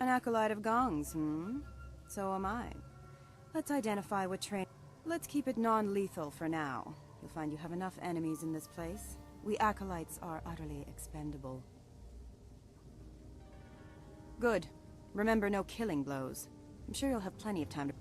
An acolyte of Gong's, So am I. Let's identify what train... Let's keep it non-lethal for now. You'll find you have enough enemies in this place. We acolytes are utterly expendable. Good. Remember, no killing blows. I'm sure you'll have plenty of time to...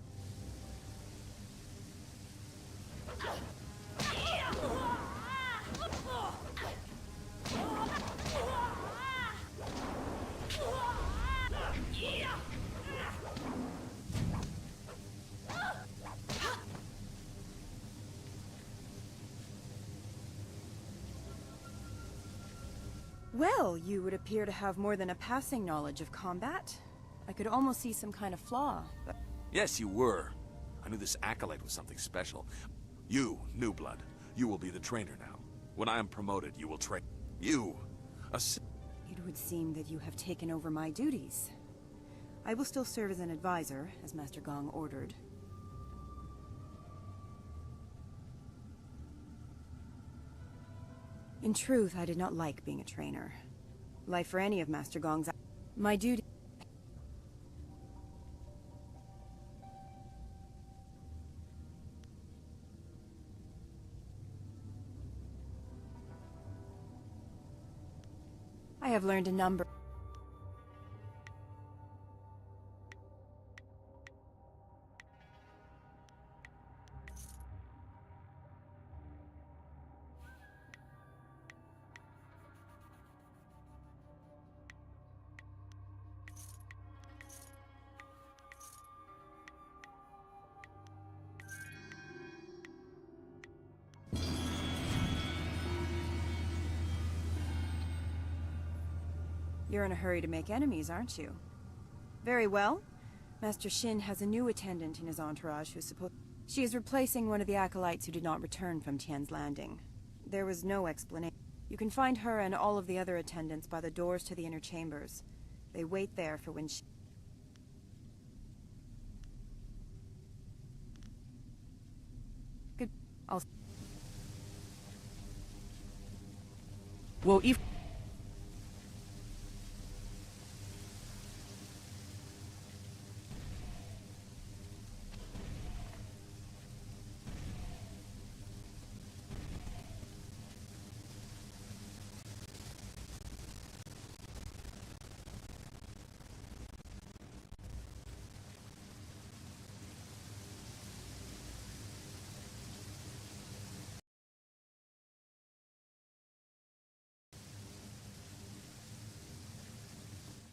Well, you would appear to have more than a passing knowledge of combat. I could almost see some kind of flaw, but... Yes, you were. I knew this acolyte was something special. You, New Blood, you will be the trainer now. When I am promoted, you will train... You! It would seem that you have taken over my duties. I will still serve as an advisor, as Master Gong ordered. In truth, I did not like being a trainer. Life for any of Master Gong's... My duty... I have learned a number... You're in a hurry to make enemies, aren't you? Very well. Master Shin has a new attendant in his entourage who's supposed... She is replacing one of the acolytes who did not return from Tian's Landing. There was no explanation. You can find her and all of the other attendants by the doors to the inner chambers. They wait there for when she... Good. I'll... Well, if...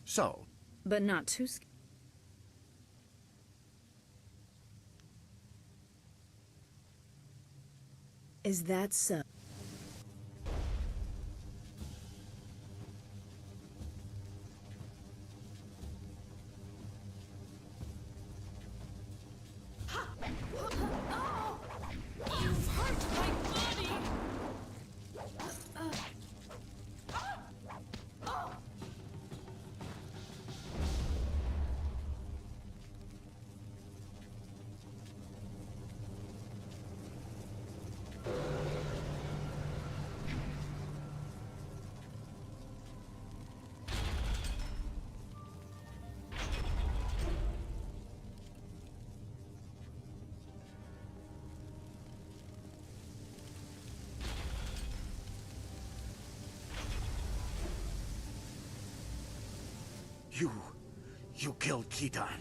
So, But not too scared. Is that so? You've hurt my body! You killed Khitan.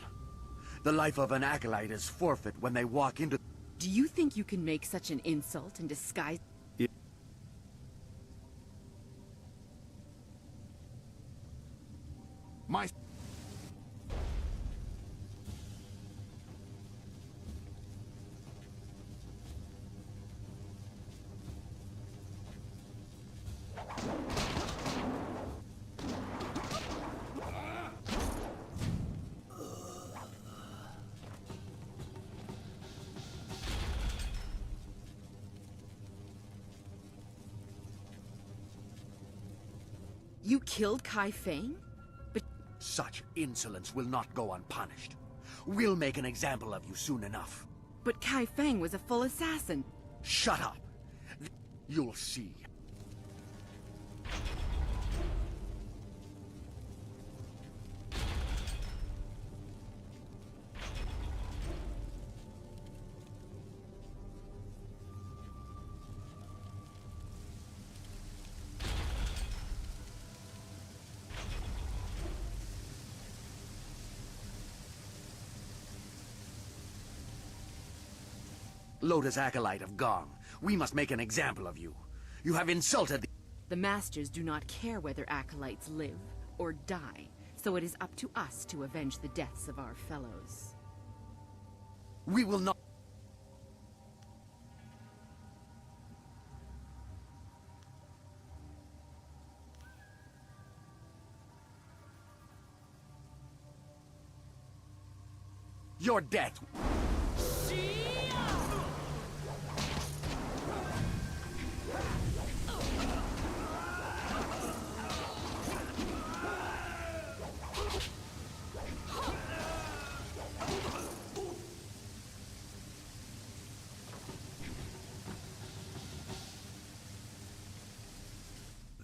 The life of an acolyte is forfeit when they walk into... Do you think you can make such an insult in disguise? My... You killed Kai Feng? But Such insolence will not go unpunished. We'll make an example of you soon enough. Kai Feng was a full assassin. Shut up. You'll see. Lotus Acolyte of Gong, we must make an example of you. You have insulted the... The Masters do not care whether acolytes live or die, so it is up to us to avenge the deaths of our fellows. We will not... Your death...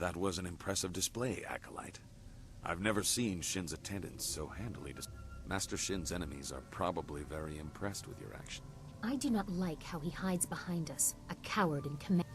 That was an impressive display, Acolyte. I've never seen Shin's attendants so handily Master Shin's enemies are probably very impressed with your action. I do not like how he hides behind us, a coward in command.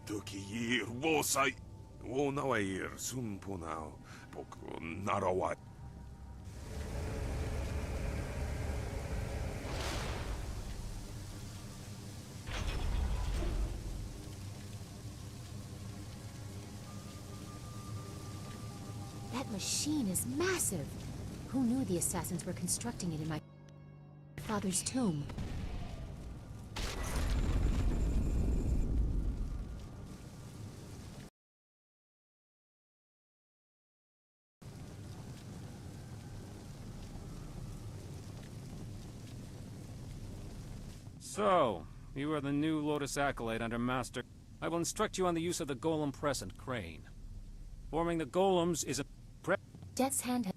Tukiyir wosai wonawair sumpunao boku narawai. That machine is massive. Who knew the assassins were constructing it in my father's tomb? So, you are the new Lotus Acolyte under Master. I will instruct you on the use of the golem press and crane. Forming the golems is a Death's hand.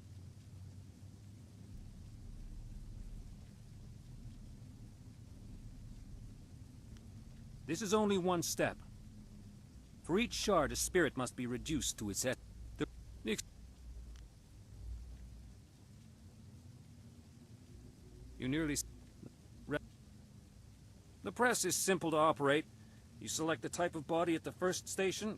This is only one step. For each shard, a spirit must be reduced to its You nearly... The press is simple to operate. You select the type of body at the first station.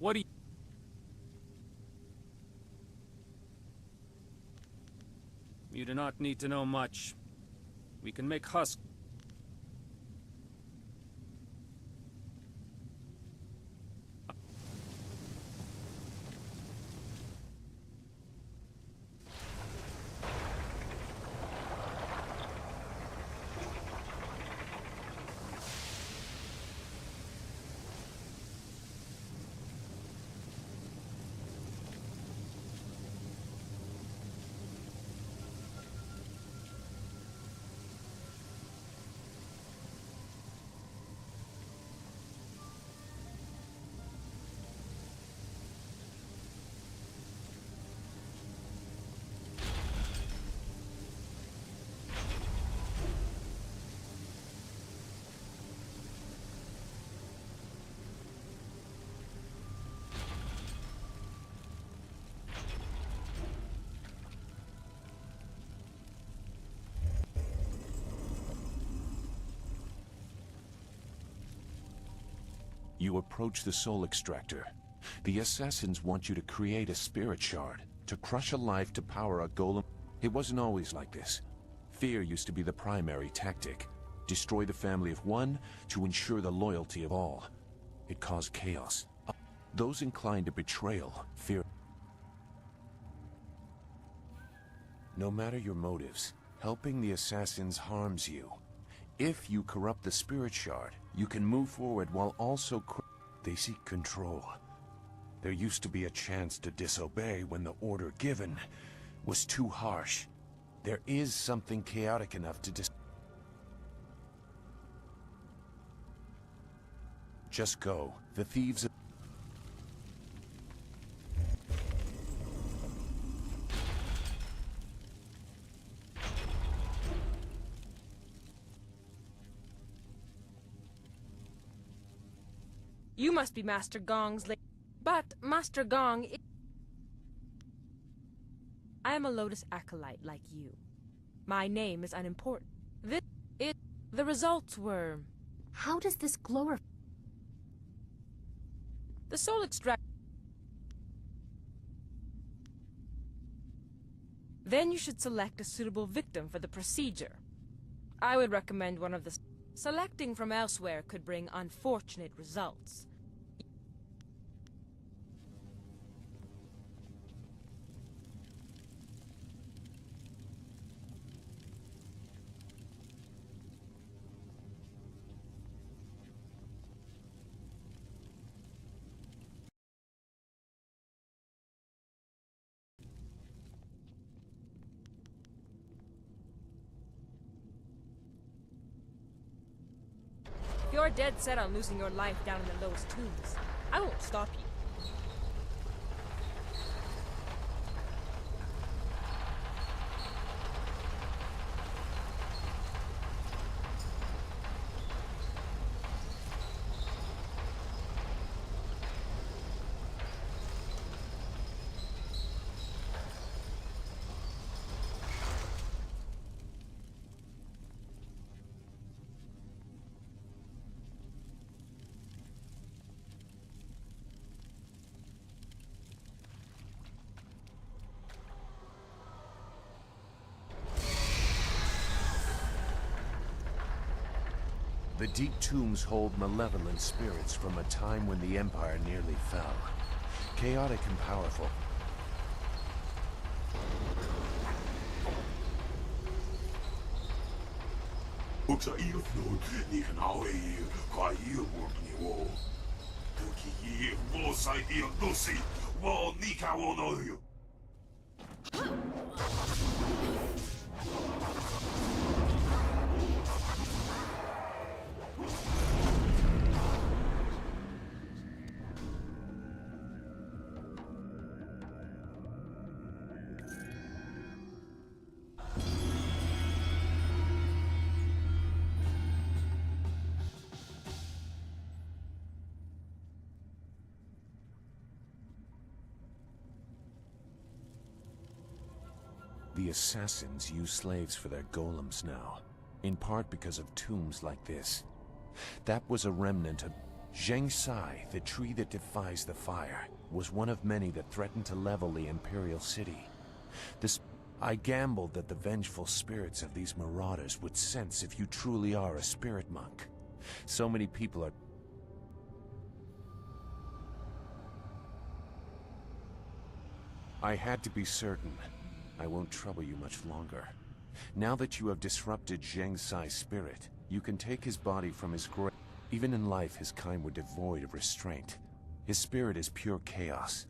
What do you... You do not need to know much. We can make husks. You approach the soul extractor. The assassins want you to create a spirit shard, to crush a life to power a golem. It wasn't always like this. Fear used to be the primary tactic. Destroy the family of one to ensure the loyalty of all. It caused chaos. Those inclined to betrayal, fear. No matter your motives, helping the assassins harms you. If you corrupt the spirit shard, you can move forward while also they seek control. There used to be a chance to disobey when the order given was too harsh. There is something chaotic enough to just go. The thieves... You must be Master Gong's But, Master Gong... I am a Lotus Acolyte like you. My name is unimportant. The results were... How does this glorify... The soul extract... Then you should select a suitable victim for the procedure. I would recommend one of the... Selecting from elsewhere could bring unfortunate results. If you're dead set on losing your life down in the Lotus Tombs, I won't stop you. The deep tombs hold malevolent spirits from a time when the Empire nearly fell. Chaotic and powerful. The assassins use slaves for their golems now, in part because of tombs like this. That was a remnant of Zheng Sai, the tree that defies the fire, was one of many that threatened to level the Imperial City. I gambled that the vengeful spirits of these marauders would sense if you truly are a spirit monk. So many people are... I had to be certain. I won't trouble you much longer. Now that you have disrupted Zheng Sai's spirit, you can take his body from his grave. Even in life, his kind were devoid of restraint. His spirit is pure chaos.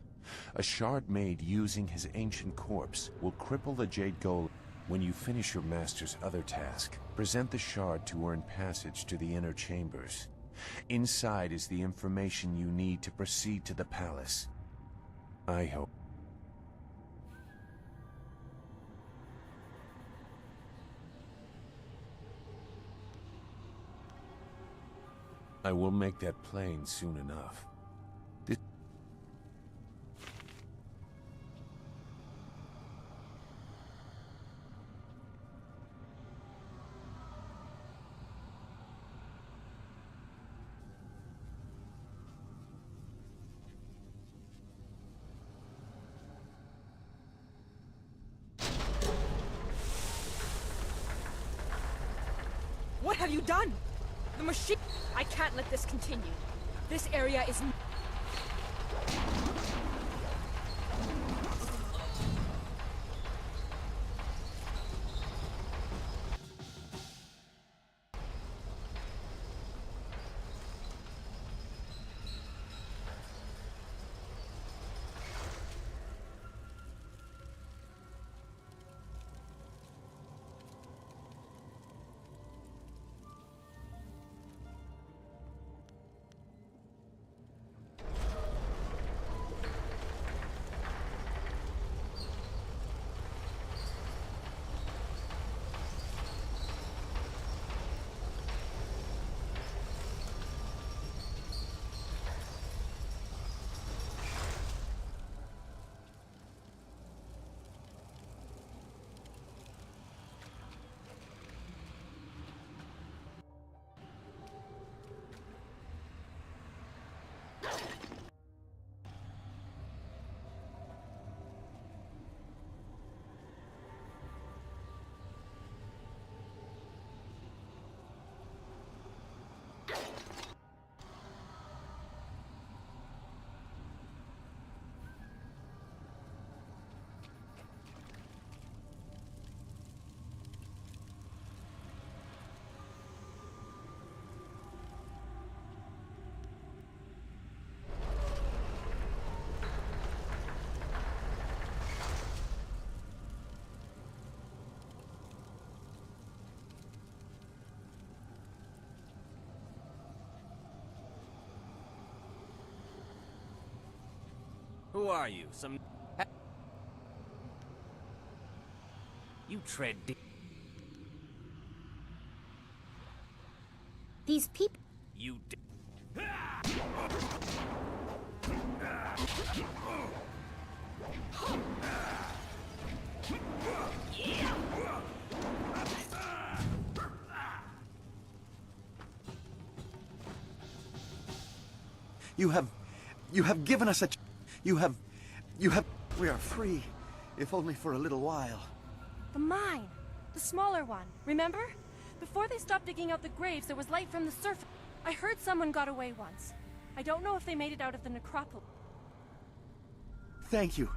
A shard made using his ancient corpse will cripple the Jade Golem. When you finish your master's other task, present the shard to earn passage to the inner chambers. Inside is the information you need to proceed to the palace. I hope. I will make that plain soon enough. have you done? The machine... I can't let this continue. This area is... Who are you? Some... You tread deep. These people... You You have given us a... You have... We are free, if only for a little while. The mine! The smaller one, remember? Before they stopped digging out the graves, there was light from the surface. I heard someone got away once. I don't know if they made it out of the necropolis. Thank you.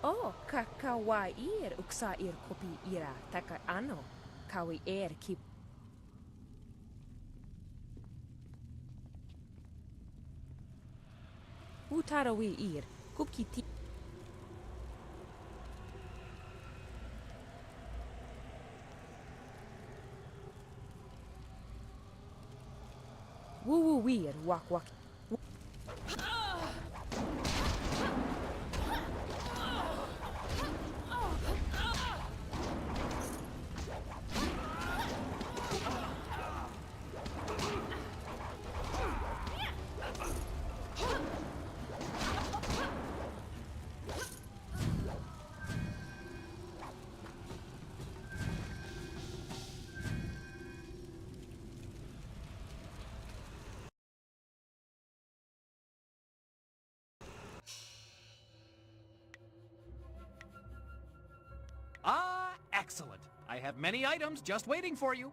Oh, kawair uksa ir kopi ira taka ano. Kawi er ki... Utarawi ir, kukiti... Woo wir wak wak... Ah, excellent. I have many items just waiting for you.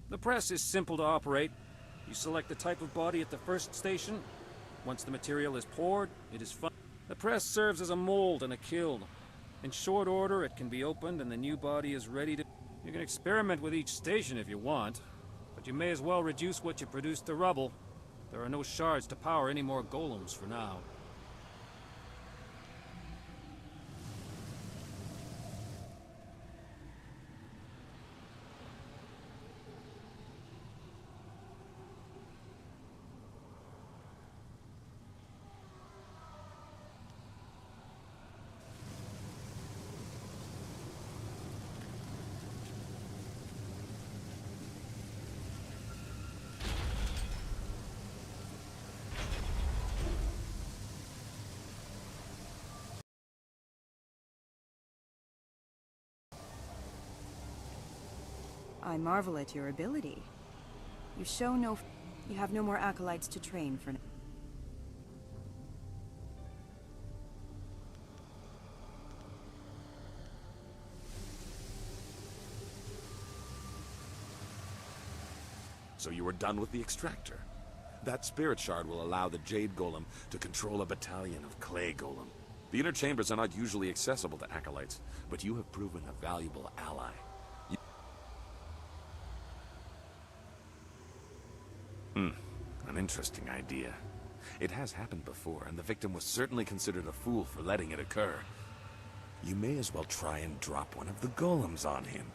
The press is simple to operate. You select the type of body at the first station. Once the material is poured, it is fun. The press serves as a mold and a kiln. In short order, it can be opened and the new body is ready to... You can experiment with each station if you want, but you may as well reduce what you produce to rubble. There are no shards to power any more golems for now. I marvel at your ability. You show no... You have no more acolytes to train for now. So you were done with the extractor. That spirit shard will allow the Jade Golem to control a battalion of clay golem. The inner chambers are not usually accessible to acolytes, but you have proven a valuable ally. An interesting idea. It has happened before, and the victim was certainly considered a fool for letting it occur. You may as well try and drop one of the golems on him.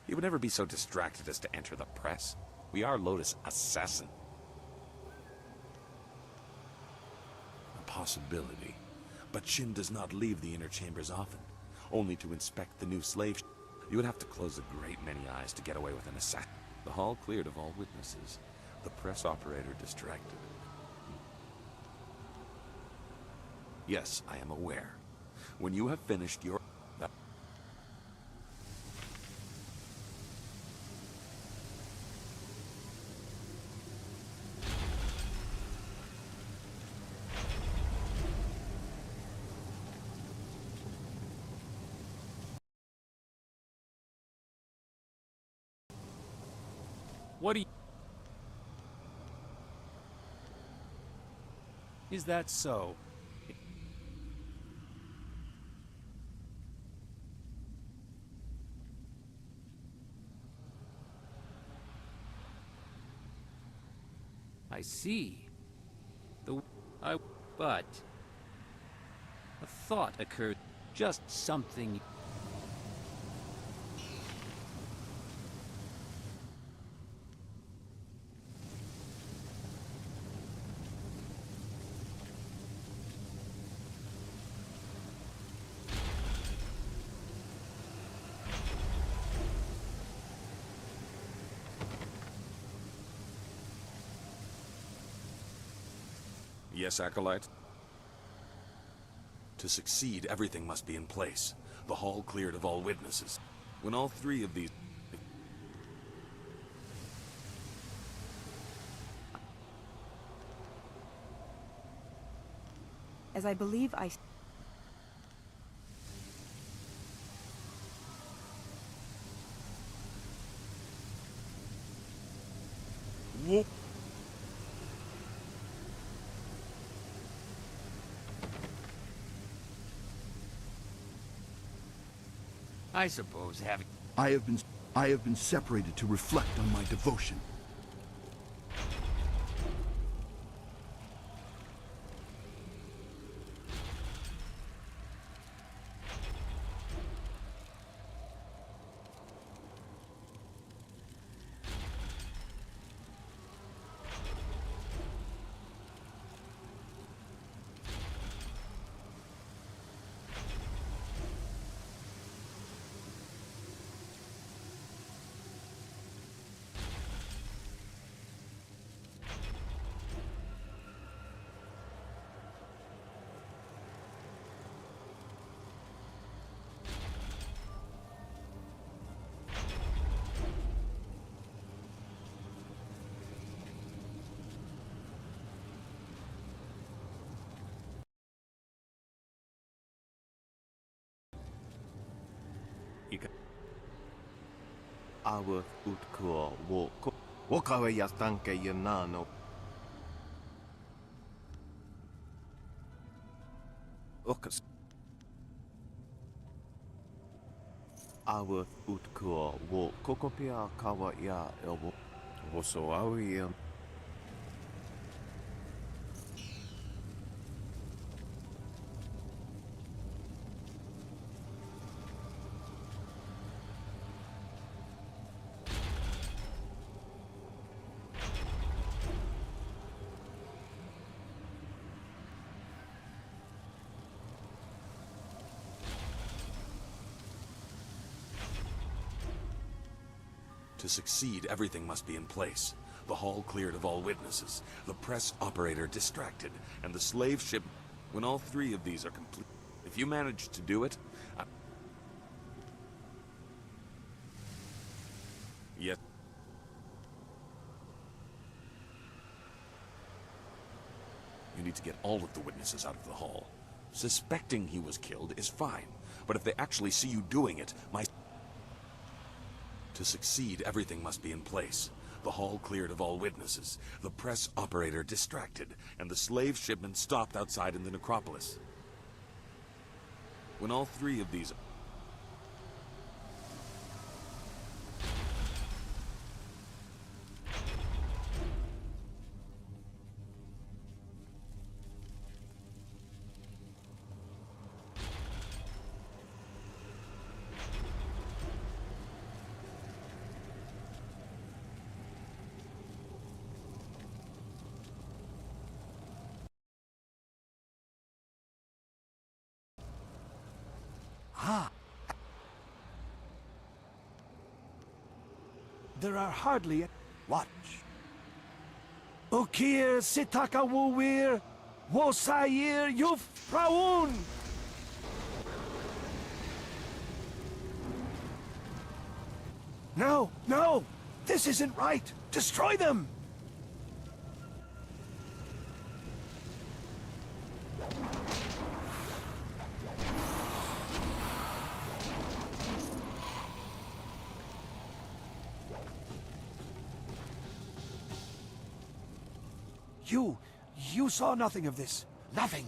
He would never be so distracted as to enter the press. We are Lotus Assassin. A possibility. But Shin does not leave the inner chambers often, only to inspect the new slave. You would have to close a great many eyes to get away with an assassin. The hall cleared of all witnesses. The press operator distracted. Yes, I am aware. When you have finished your... What do you... Is that so? I see. But... a thought occurred. Just something... Yes, Acolyte? To succeed, everything must be in place. The hall cleared of all witnesses. When all three of these... As I believe I... Whoop. I suppose having... I have been separated to reflect on my devotion. Our utkur wokawe yastanke yenano. Ukas. Our utkur wo kokopia kawa ya elbo. Woso awi To succeed, everything must be in place. The hall cleared of all witnesses, the press operator distracted, and the slave ship... When all three of these are complete... If you manage to do it... Yet... You need to get all of the witnesses out of the hall. Suspecting he was killed is fine, but if they actually see you doing it, To succeed, everything must be in place. The hall cleared of all witnesses, the press operator distracted, and the slave shipment stopped outside in the necropolis. When all three of these... There are hardly... Watch. Ukir Sitaka Wuwir Wosair Yuf Praun! No, no! This isn't right! Destroy them! You saw nothing of this. Nothing.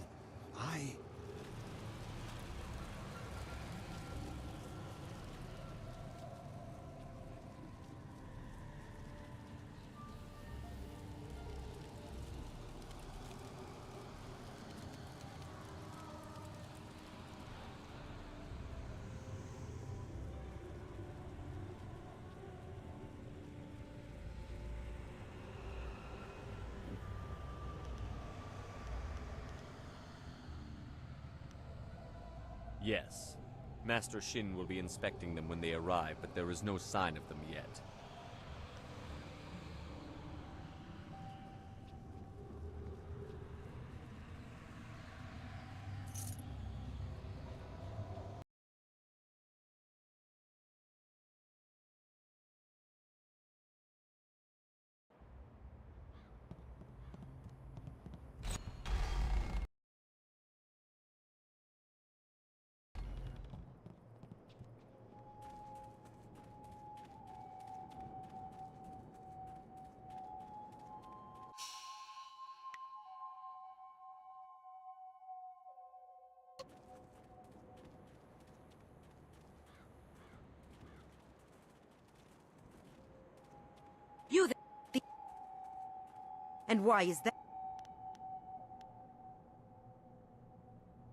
Yes. Master Shin will be inspecting them when they arrive, but there is no sign of them yet. You And why is that?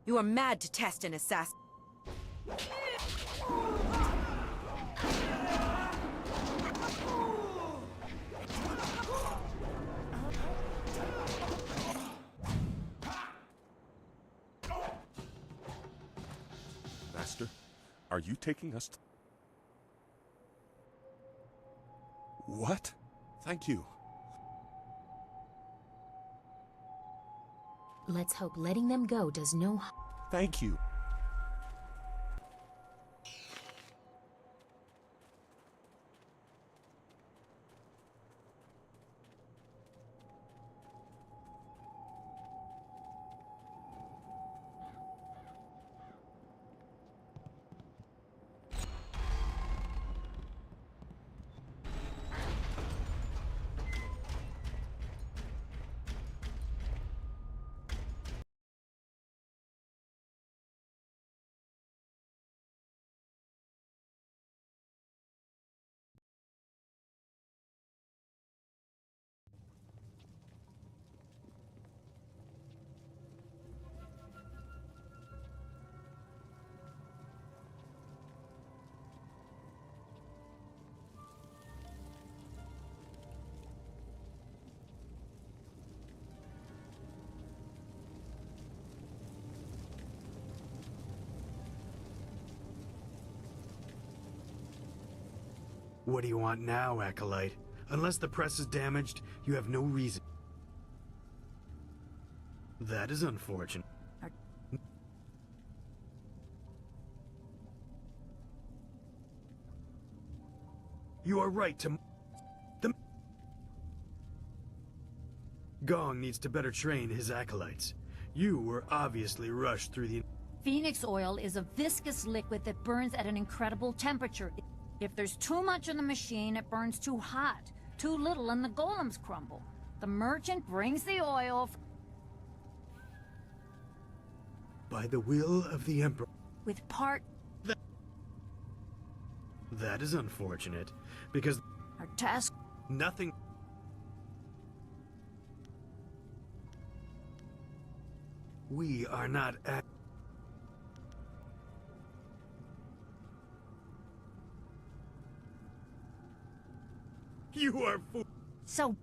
You are mad to test an assassin. Master, are you taking us to... What? Thank you. Let's hope letting them go does no harm. Thank you. What do you want now, Acolyte? Unless the press is damaged, you have no reason. That is unfortunate. You are right to... The... Gong needs to better train his acolytes. You were obviously rushed through the... Phoenix oil is a viscous liquid that burns at an incredible temperature. If there's too much in the machine, it burns too hot. Too little and the golems crumble. The merchant brings the oil... By the will of the Emperor. With part... That is unfortunate, because... Our task... Nothing... We are not at... You are fool... So...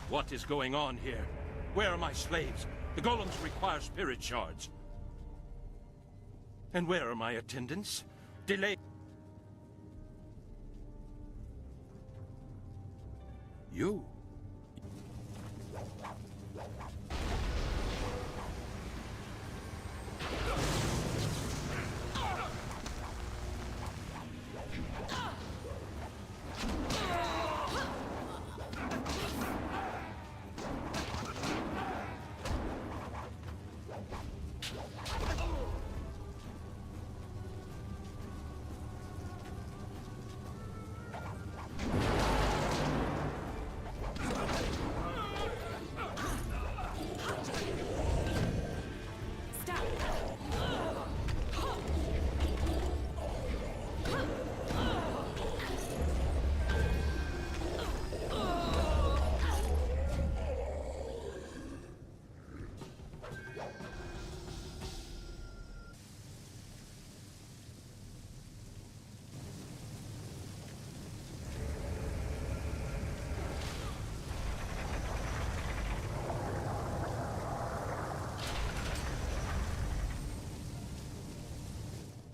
What is going on here? Where are my slaves? The golems require spirit shards. And where are my attendants? Delay. You?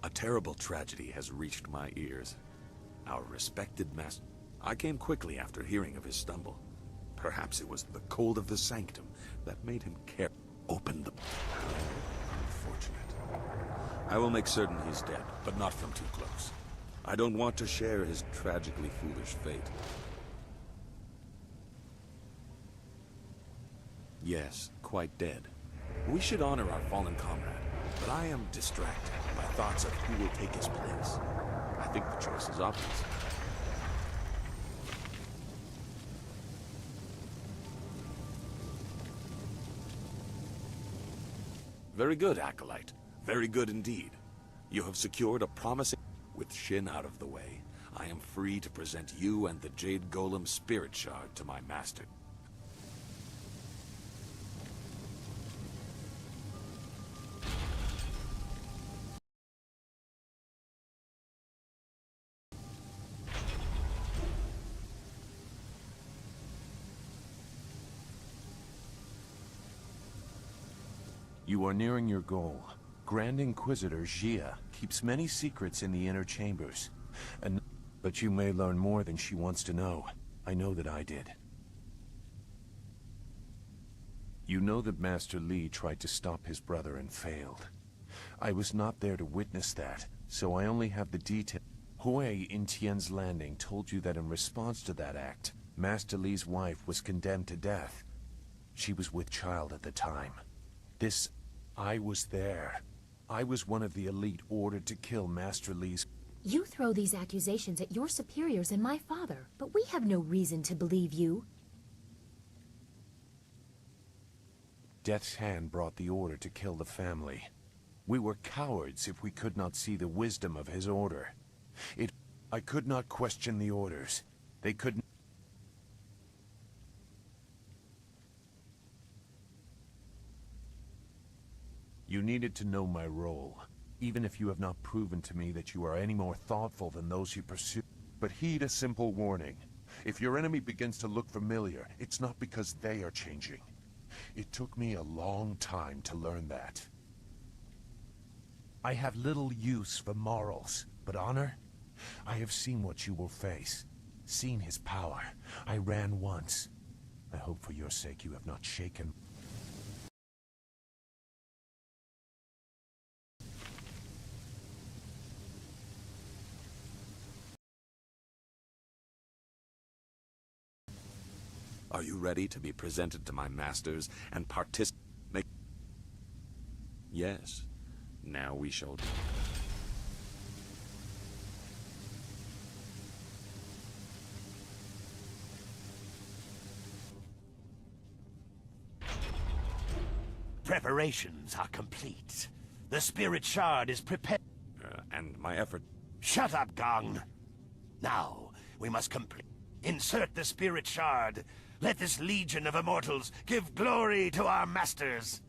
A terrible tragedy has reached my ears. Our respected master... I came quickly after hearing of his stumble. Perhaps it was the cold of the sanctum that made him care... Open the... Unfortunate. I will make certain he's dead, but not from too close. I don't want to share his tragically foolish fate. Yes, quite dead. We should honor our fallen comrade, but I am distracted by thoughts of who will take his place. I think the choice is obvious. Very good, Acolyte. Very good indeed. You have secured a promising... With Shin out of the way, I am free to present you and the Jade Golem Spirit Shard to my master. You are nearing your goal. Grand Inquisitor Jia keeps many secrets in the inner chambers. But you may learn more than she wants to know. I know that I did. You know that Master Li tried to stop his brother and failed. I was not there to witness that, so I only have the detail. Hui in Tian's Landing told you that in response to that act, Master Li's wife was condemned to death. She was with child at the time. I was there. I was one of the elite ordered to kill Master Li's... You throw these accusations at your superiors and my father, but we have no reason to believe you. Death's hand brought the order to kill the family. We were cowards if we could not see the wisdom of his order. I could not question the orders. They couldn't... You needed to know my role, even if you have not proven to me that you are any more thoughtful than those you pursue. But heed a simple warning. If your enemy begins to look familiar, it's not because they are changing. It took me a long time to learn that. I have little use for morals, but honor? I have seen what you will face. Seen his power. I ran once. I hope for your sake you have not shaken. Are you ready to be presented to my masters and participate? Yes. Now we shall... Preparations are complete. The spirit shard is prepared. And my effort... Shut up, Gong. Now, we must complete... Insert the spirit shard. Let this legion of immortals give glory to our masters.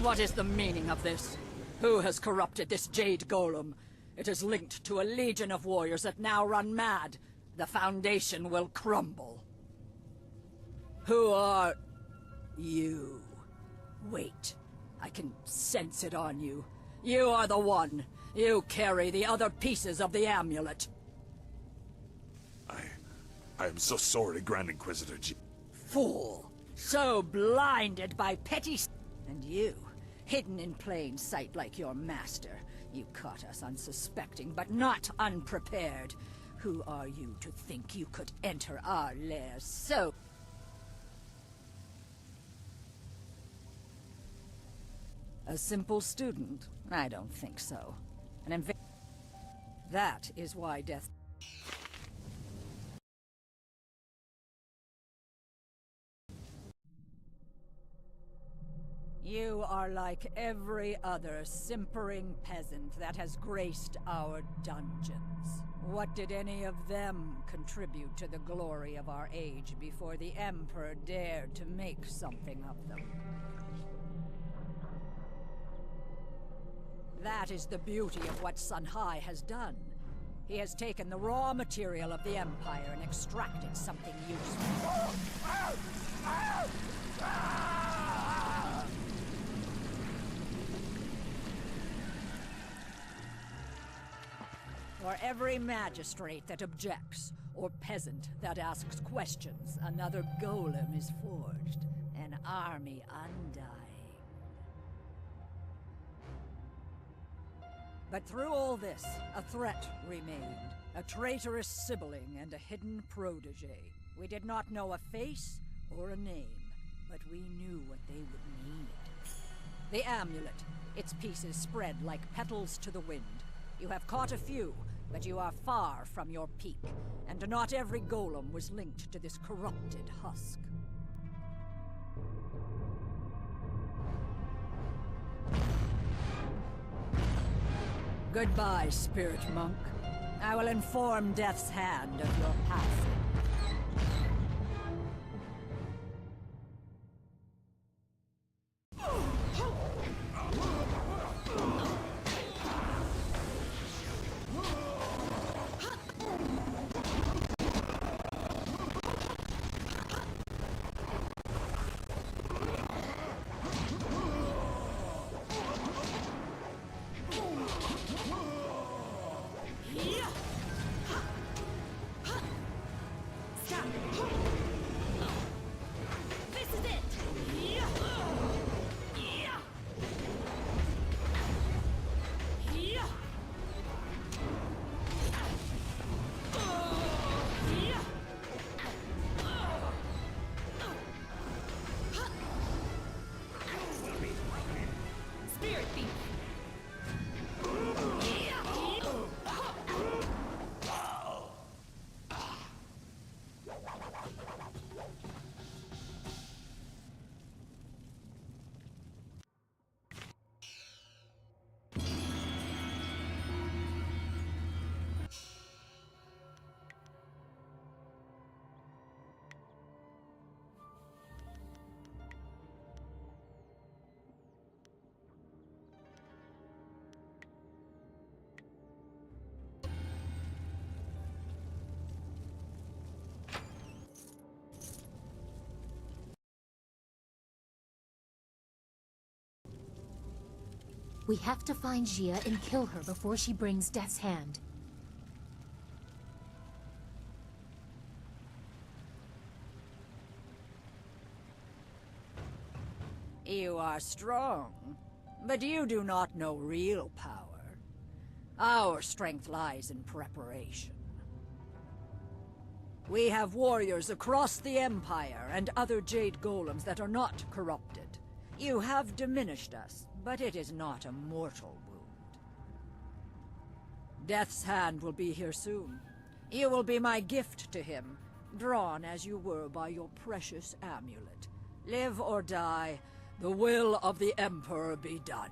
What is the meaning of this? Who has corrupted this Jade Golem? It is linked to a legion of warriors that now run mad. The Foundation will crumble. Who are... you? Wait. I can sense it on you. You are the one. You carry the other pieces of the amulet. I am so sorry, Grand Inquisitor Fool! So blinded by petty... And you, hidden in plain sight like your master. You caught us unsuspecting, but not unprepared. Who are you to think you could enter our lair so... A simple student? I don't think so. That is why death... You are like every other simpering peasant that has graced our dungeons. What did any of them contribute to the glory of our age before the Emperor dared to make something of them? That is the beauty of what Sun Hai has done. He has taken the raw material of the Empire and extracted something useful. For every magistrate that objects, or peasant that asks questions, another golem is forged. An army undying. But through all this, a threat remained. A traitorous sibling and a hidden protege. We did not know a face or a name, but we knew what they would need. The amulet, its pieces spread like petals to the wind. You have caught a few, but you are far from your peak, and not every golem was linked to this corrupted husk. Goodbye, Spirit Monk. I will inform Death's Hand of your passing. We have to find Jia and kill her before she brings Death's Hand. You are strong, but you do not know real power. Our strength lies in preparation. We have warriors across the Empire and other Jade Golems that are not corrupted. You have diminished us, but it is not a mortal wound. Death's Hand will be here soon. You will be my gift to him, drawn as you were by your precious amulet. Live or die, the will of the Emperor be done.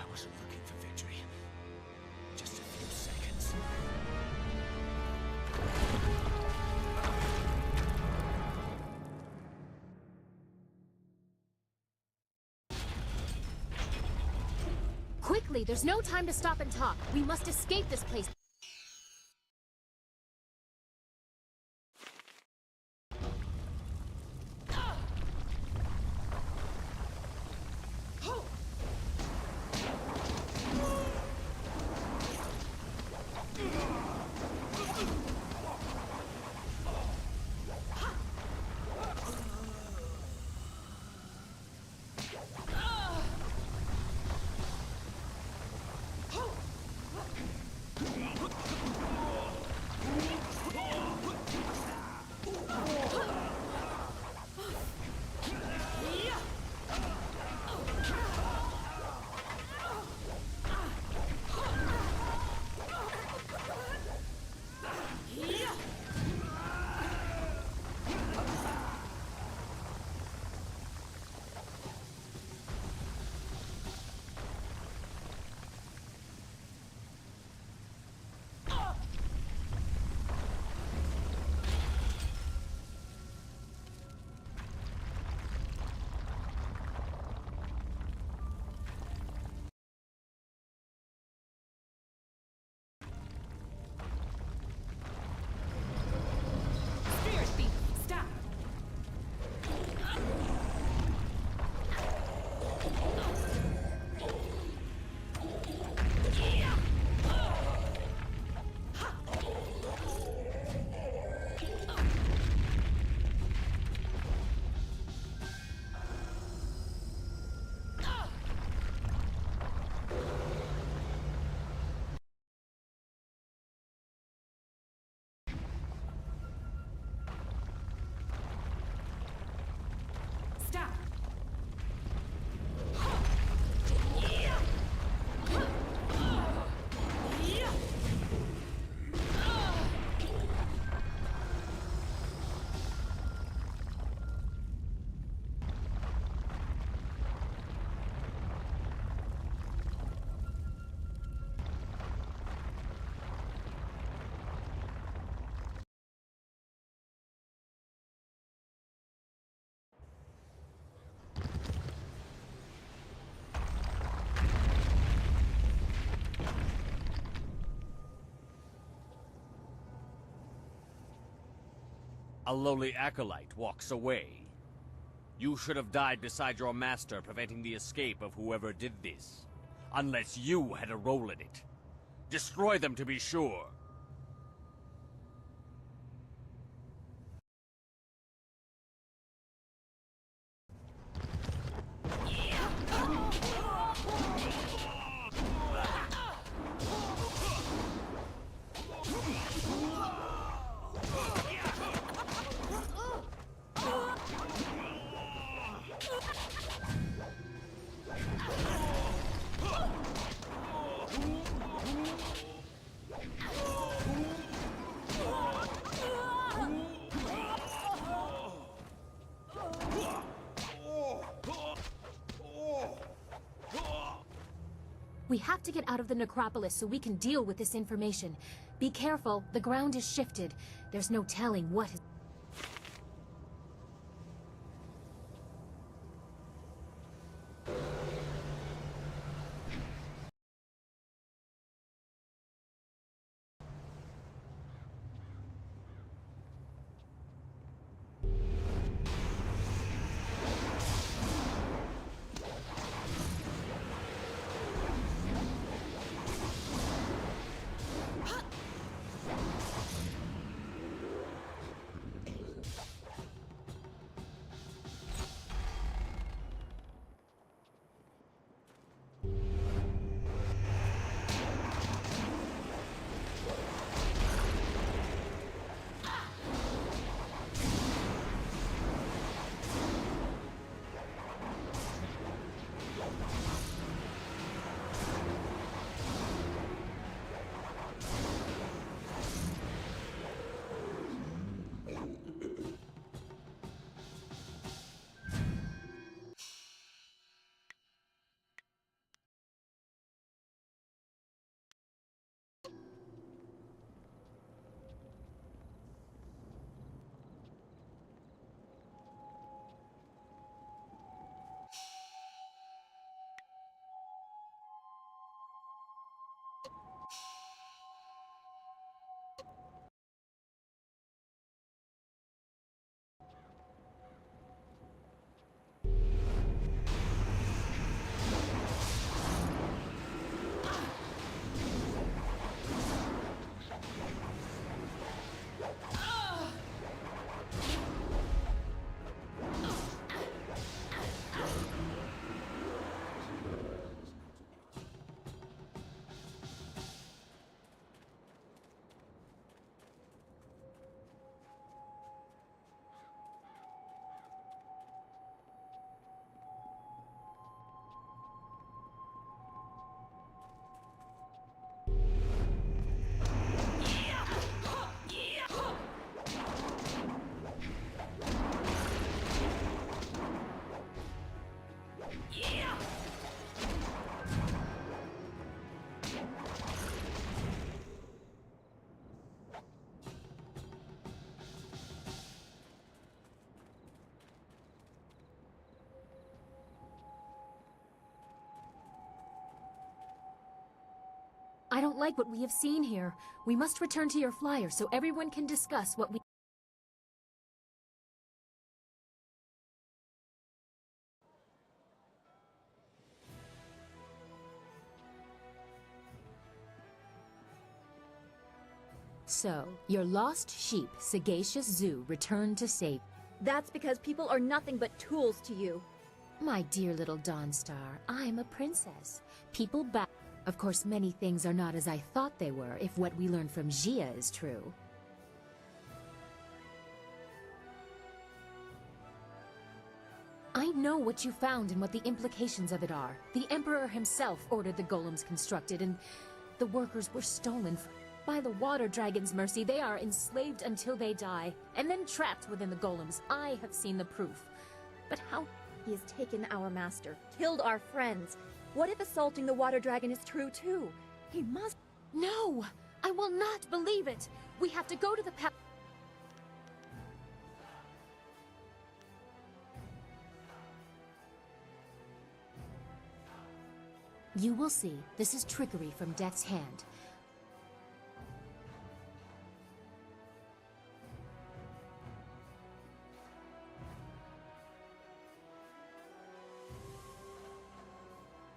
I wasn't looking for victory. Just a few seconds. Quickly, there's no time to stop and talk. We must escape this place. A lowly acolyte walks away. You should have died beside your master, preventing the escape of whoever did this. Unless you had a role in it. Destroy them to be sure. We have to get out of the necropolis so we can deal with this information. Be careful, the ground is shifted. There's no telling what is... like what we have seen here. We must return to your flyer so everyone can discuss what we... So, your lost sheep, Sagacious Zoo, returned to save. That's because people are nothing but tools to you. My dear little Dawnstar, I'm a princess. People back. Of course, many things are not as I thought they were, if what we learned from Gia is true. I know what you found and what the implications of it are. The Emperor himself ordered the golems constructed, and the workers were stolen by the Water Dragon's mercy. They are enslaved until they die, and then trapped within the golems. I have seen the proof. But how... He has taken our master, killed our friends. What if assaulting the Water Dragon is true too? He must... No! I will not believe it! We have to go to the You will see. This is trickery from Death's hand.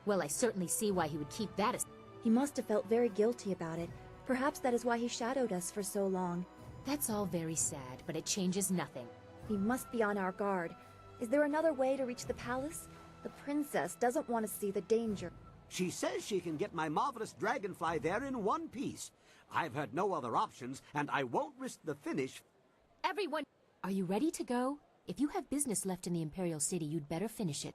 Well, I certainly see why he would keep that as... He must have felt very guilty about it. Perhaps that is why he shadowed us for so long. That's all very sad, but it changes nothing. He must be on our guard. Is there another way to reach the palace? The princess doesn't want to see the danger. She says she can get my marvelous dragonfly there in one piece. I've had no other options, and I won't risk the finish. Everyone! Are you ready to go? If you have business left in the Imperial City, you'd better finish it.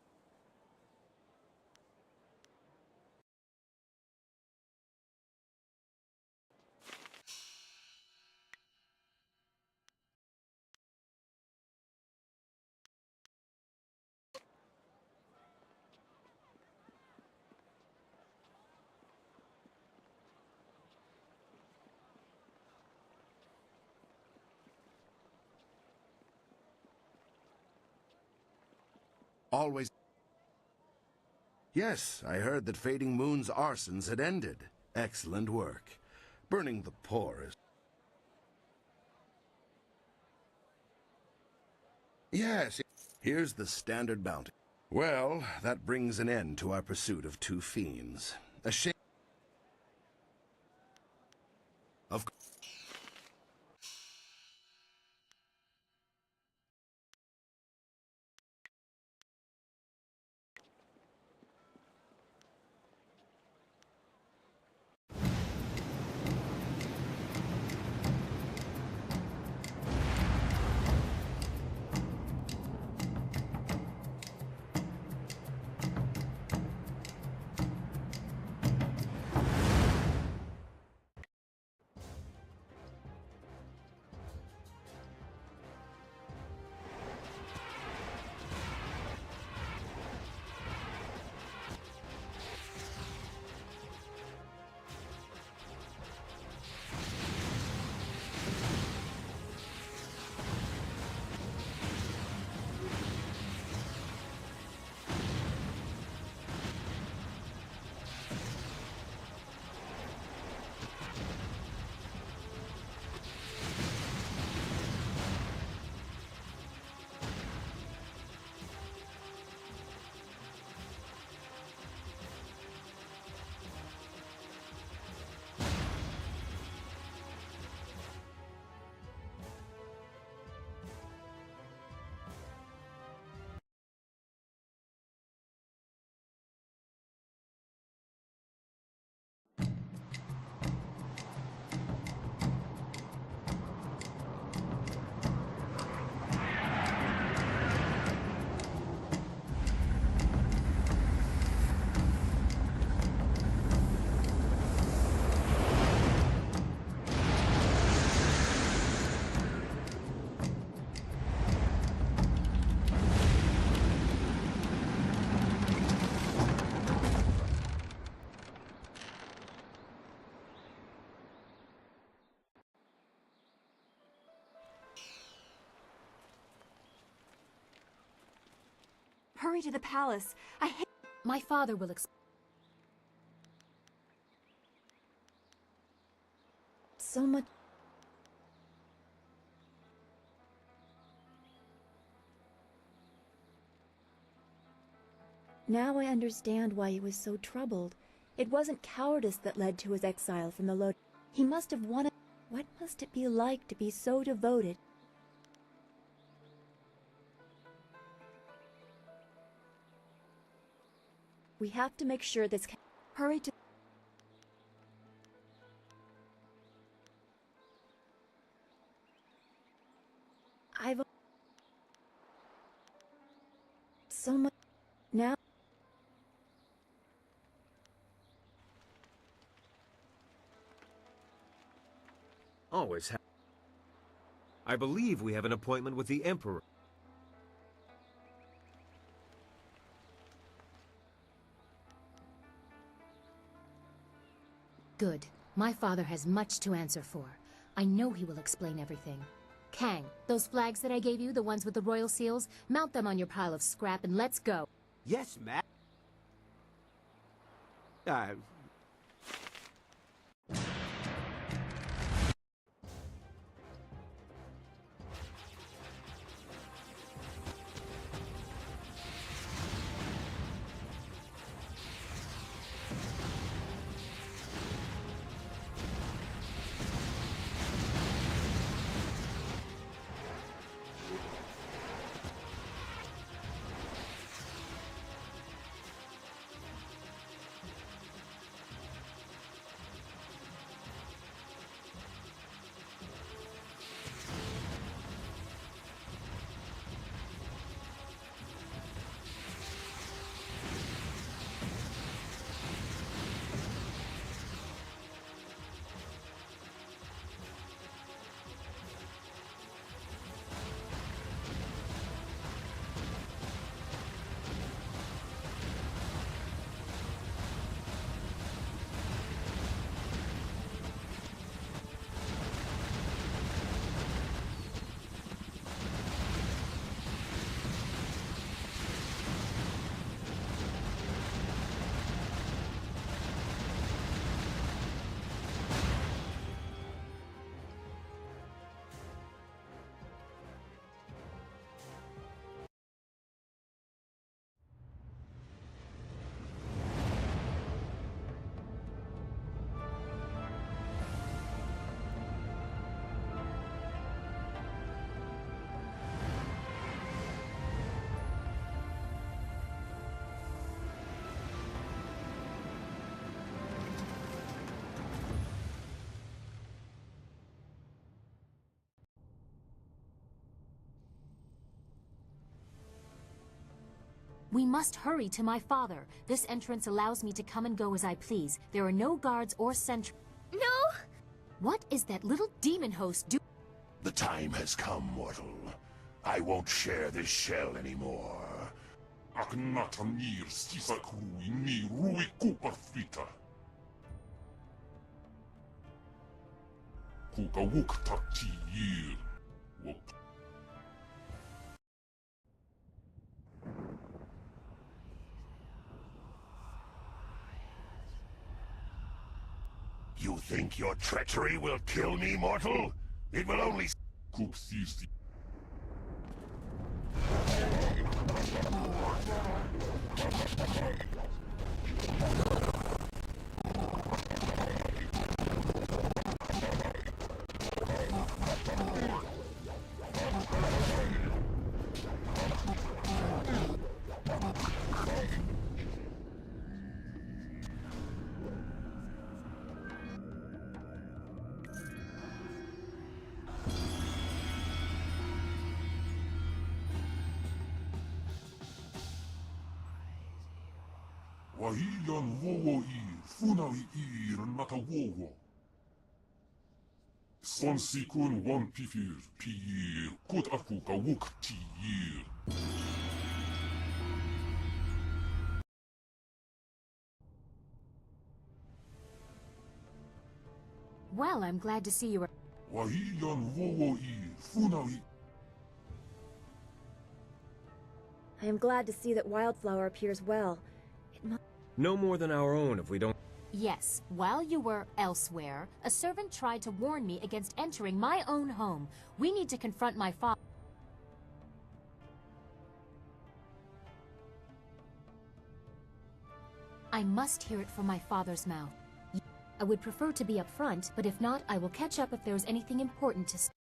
Always. Yes, I heard that Fading Moon's arsons had ended. Excellent work. Burning the poor is... Yes, here's the standard bounty. Well, that brings an end to our pursuit of two fiends. A shame... Of course. Hurry to the palace. I hate... My father will explain. so much... Now I understand why he was so troubled. It wasn't cowardice that led to his exile from the Lode. He must have wanted... What must it be like to be so devoted? We have to make sure this can... Hurry to... I've... So much... Now... Always have. I believe we have an appointment with the Emperor. Good. My father has much to answer for. I know he will explain everything. Kang, those flags that I gave you, the ones with the royal seals, mount them on your pile of scrap and let's go. Yes, ma'am. We must hurry to my father. This entrance allows me to come and go as I please. There are no guards or sentries. No! What is that little demon host do? The time has come, mortal. I won't share this shell anymore. You think your treachery will kill me, mortal? It will only... Wahiyan wowo ir, funai ir natawowo. Sonsikun wan pifir, pir, kut aku kawuk tir. Well, I'm glad to see you are... Wahiyan wowo ir, funai. I am glad to see that Wildflower appears well. No more than our own if we don't... Yes, while you were elsewhere, a servant tried to warn me against entering my own home. We need to confront my father. I must hear it from my father's mouth. I would prefer to be up front, but if not, I will catch up if there is anything important to say.